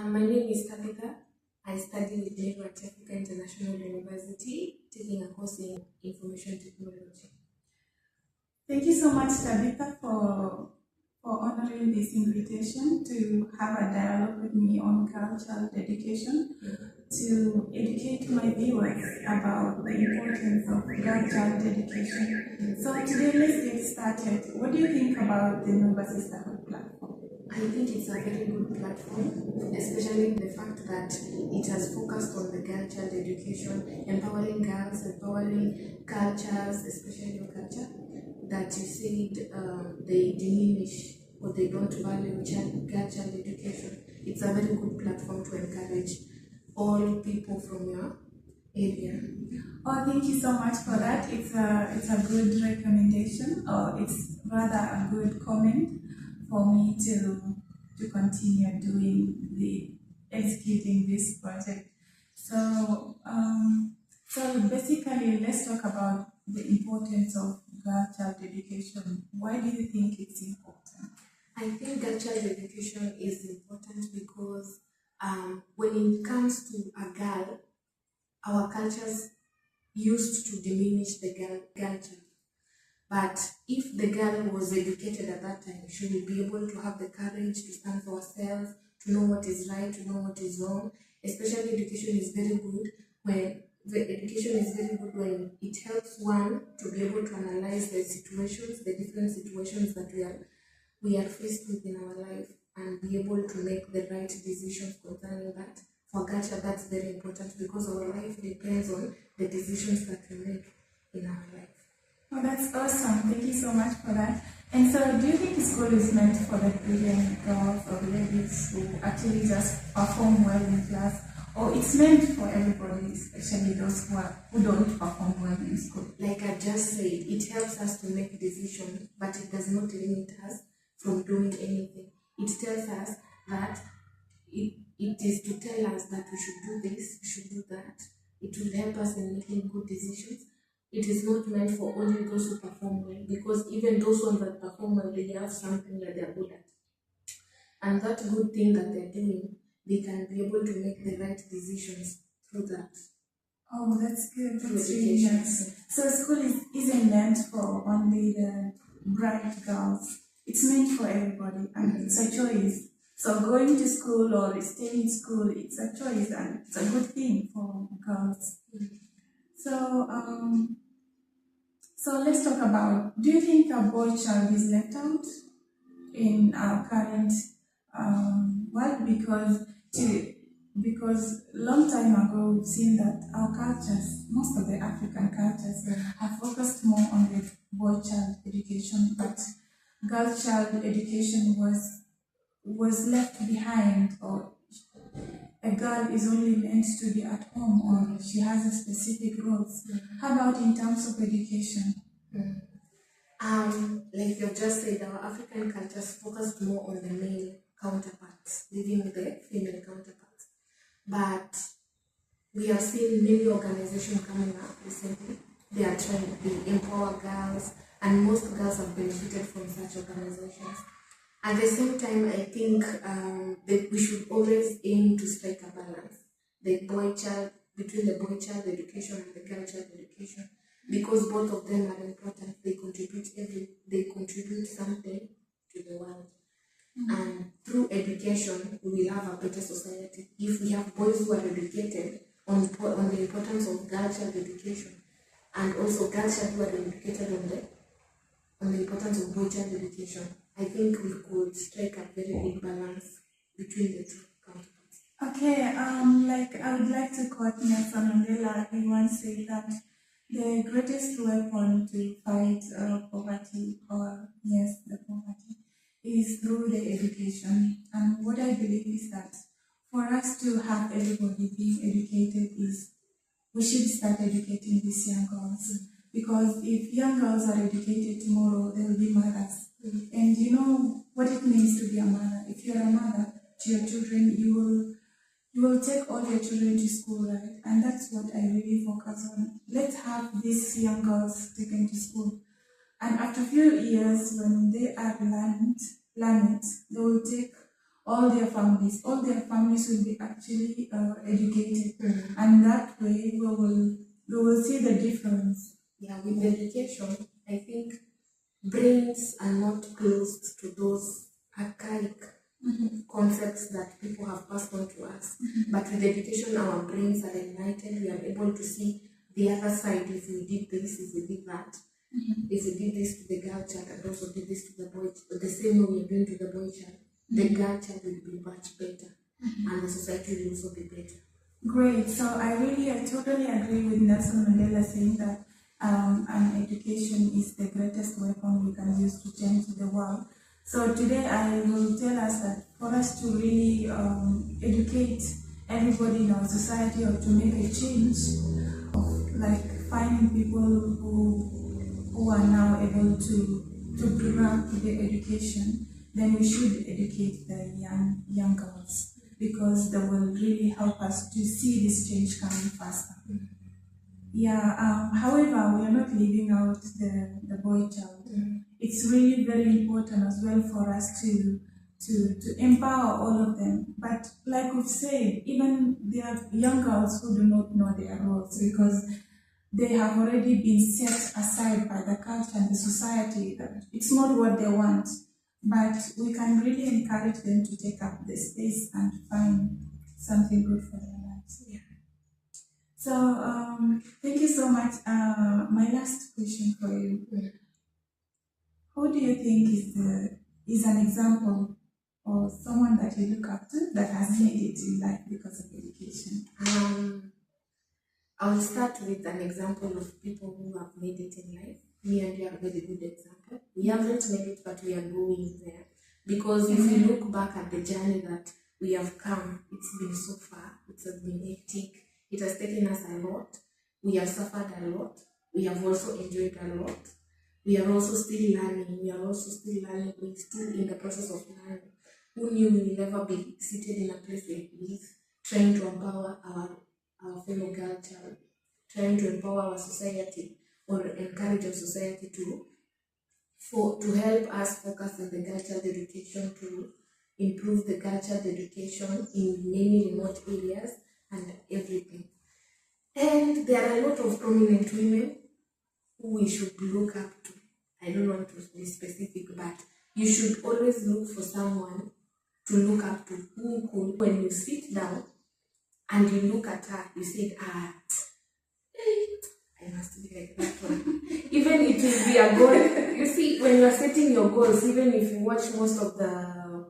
My name is Tabitha. I study with Nehru at Africa International University, taking a course in information technology. Thank you so much, Tabitha, for honoring this invitation to have a dialogue with me on cultural education, to educate my viewers about the importance of girl child education. So today, let's get started. What do you think about the Nuba Sisterhood platform? I think it's a very good platform, especially the fact that it has focused on the girl child education, empowering girls, empowering cultures, especially your culture, that you said they diminish or they don't value girl child education. It's a very good platform to encourage all people from your area. Oh, thank you so much for that. It's a good recommendation, or it's rather a good comment for me to continue doing executing this project. So basically, let's talk about the importance of girl child education. Why do you think it's important? I think girl child education is important because when it comes to a girl, our cultures used to diminish the girl child. But if the girl was educated at that time, she will be able to have the courage to stand for herself, to know what is right, to know what is wrong. Especially education is very good when it helps one to be able to analyze the different situations that we are faced with in our life, and be able to make the right decisions concerning that. For culture, that's very important because our life depends on the decisions that we make in our life. Oh, that's awesome. Thank you so much for that. And so, do you think school is meant for the brilliant girls or ladies who actually just perform well in class, or it's meant for everybody, especially those who don't perform well in school? Like I just said, it helps us to make decisions, but it does not limit us from doing anything. It tells us that it is to tell us that we should do this, we should do that. It will help us in making good decisions. It is not meant for only those who perform well, because even those ones that perform well, they have something that they're good at. And that good thing that they're doing, they can be able to make the right decisions through that. Oh, that's good. That's really nice. So school isn't meant for only the bright girls. It's meant for everybody, and it's a choice. So going to school or staying in school, it's a choice, and it's a good thing for girls. So let's talk about, do you think a boy child is left out in our current world? Because long time ago we've seen that our cultures, most of the African cultures, have focused more on the boy child education, but girl child education was left behind, or a girl is only meant to be at home, or she has a specific roles. How about in terms of education? Like you've just said, our African cultures focused more on the male counterparts, leaving the female counterparts. But we have seen many organizations coming up recently. They are trying to empower girls, and most girls have benefited from such organizations. At the same time, I think that we should always aim to strike a balance between the boy child education and the girl child education, because both of them are important. They contribute something to the world. And through education, we will have a better society. If we have boys who are educated on the importance of girl child education, and also girl child who are educated on the importance of boy child education, I think we could strike a very big balance between the two counterparts. Okay, like I would like to quote Nelson Mandela. He once said that the greatest weapon to fight poverty, or the poverty, is through the education. And what I believe is that for us to have everybody being educated, is we should start educating these young girls. Because if young girls are educated tomorrow, they will be mothers. And you know what it means to be a mother. If you're a mother to your children, you will take all your children to school, right? And that's what I really focus on. Let's have these young girls taken to school. And after a few years, when they are learned, they will take all their families will be actually educated, and that way we will see the difference. Yeah, with education, I think brains are not closed to those archaic concepts that people have passed on to us. But with education, our brains are enlightened. We are able to see the other side. If we did this, if we did that, if we did this to the girl child and also did this to the boy, the same way we are doing to the boy child, the girl child will be much better, and the society will also be better. Great. So I totally agree with Nelson Mandela saying that an education is the greatest weapon we can use to change the world. So today I will tell us that for us to really educate everybody in our society or to make a change, like finding people who are now able to bring up the education, then we should educate the young girls, because they will really help us to see this change coming faster. Yeah. However, we are not leaving out the boy child. It's really very important as well for us to empower all of them. But like we've said, even there are young girls who do not know their roles, because they have already been set aside by the culture and the society. That it's not what they want. But we can really encourage them to take up the space and find something good for their lives. Yeah. So thank you so much. My last question for you: who do you think is an example or someone that you look up to that has made it in life because of education? I'll start with an example of people who have made it in life. Me and you are a very good example. We haven't made it, but we are going there. Because if we look back at the journey that we have come, it's been so far. It has been hectic. It has taken us a lot. We have suffered a lot. We have also enjoyed a lot. We are also still learning. We're still in the process of learning. Who knew we will never be seated in a place like this, trying to empower our fellow girl child, trying to empower our society or encourage our society to help us focus on the girl child education, to improve the girl child education in many remote areas and everything. And there are a lot of prominent women who we should look up to. I don't want to be specific, but you should always look for someone to look up to who could, when you sit down and you look at her, you say, I must be like that one. Even it will be a goal. You see, when you are setting your goals, even if you watch most of the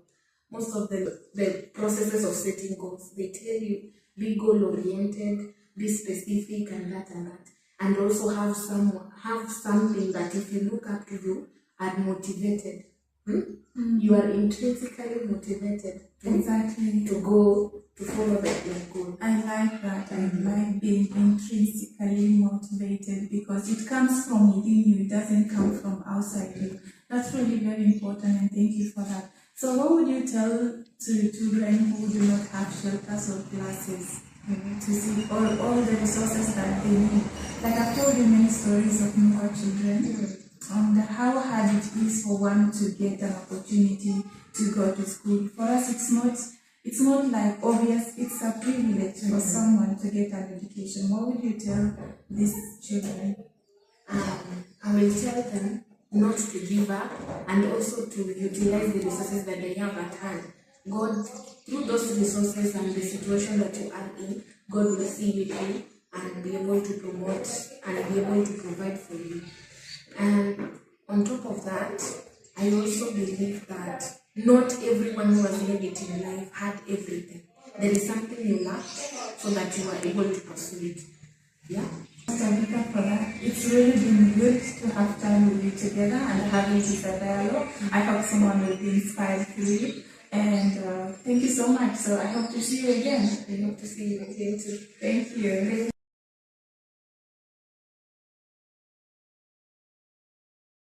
processes of setting goals, they tell you be goal oriented, be specific, and that, and also have something that if you look up to, you are motivated. You are intrinsically motivated to go to follow that goal. I like that. I like being intrinsically motivated, because it comes from within you. It doesn't come from outside you. That's really very important, and thank you for that. So what would you tell to children who do not have shelters or classes to see all the resources that they need? Like I've told you many stories of Mungwa children. And how hard it is for one to get an opportunity to go to school. For us, it's not like obvious. It's a privilege for someone to get an education. What would you tell these children? I will tell them not to give up, and also to utilize the resources that they have at hand. God, through those resources and the situation that you are in, God will see you through and be able to promote and be able to provide for you. And on top of that, I also believe that not everyone who has made it in life had everything. There is something you lack so that you are able to pursue it. Yeah. Thank you for that. It's really been good to have time with you together and having this dialogue. I hope someone will be inspired through it. And thank you so much. So I hope to see you again. I hope to see you again too. Thank you.